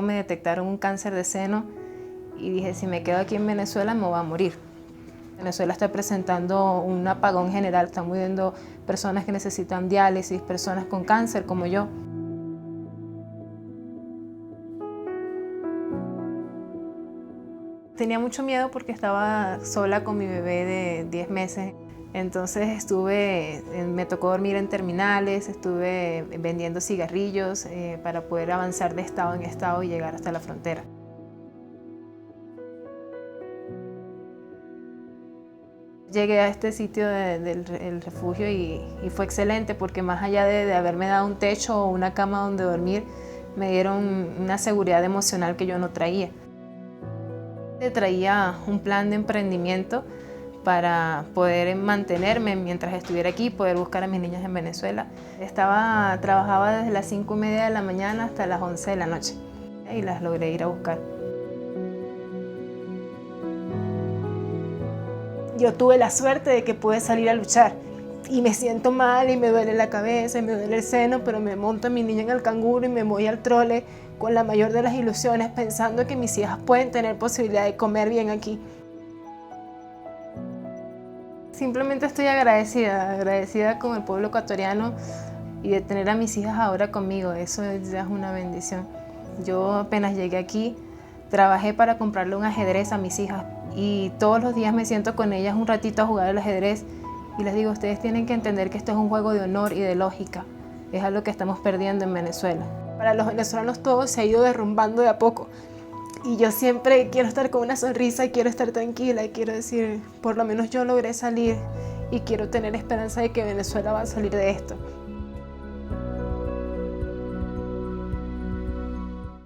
Me detectaron un cáncer de seno y dije, si me quedo aquí en Venezuela me voy a morir. Venezuela está presentando un apagón general, están muriendo personas que necesitan diálisis, personas con cáncer como yo. Tenía mucho miedo porque estaba sola con mi bebé de 10 meses. Entonces me tocó dormir en terminales, estuve vendiendo cigarrillos para poder avanzar de estado en estado y llegar hasta la frontera. Llegué a este sitio del refugio y fue excelente porque más allá de haberme dado un techo o una cama donde dormir, me dieron una seguridad emocional que yo no traía. Traía un plan de emprendimiento para poder mantenerme mientras estuviera aquí, poder buscar a mis niños en Venezuela. Trabajaba desde las 5:30 de la mañana hasta las 11 de la noche y las logré ir a buscar. Yo tuve la suerte de que pude salir a luchar y me siento mal y me duele la cabeza y me duele el seno, pero me monto a mi niña en el canguro y me voy al trole con la mayor de las ilusiones, pensando que mis hijas pueden tener posibilidad de comer bien aquí. Simplemente estoy agradecida con el pueblo ecuatoriano y de tener a mis hijas ahora conmigo, eso ya es una bendición. Yo apenas llegué aquí, trabajé para comprarle un ajedrez a mis hijas y todos los días me siento con ellas un ratito a jugar al ajedrez y les digo, ustedes tienen que entender que esto es un juego de honor y de lógica, es algo que estamos perdiendo en Venezuela. Para los venezolanos todo se ha ido derrumbando de a poco. Y yo siempre quiero estar con una sonrisa, quiero estar tranquila y quiero decir, por lo menos yo logré salir y quiero tener esperanza de que Venezuela va a salir de esto.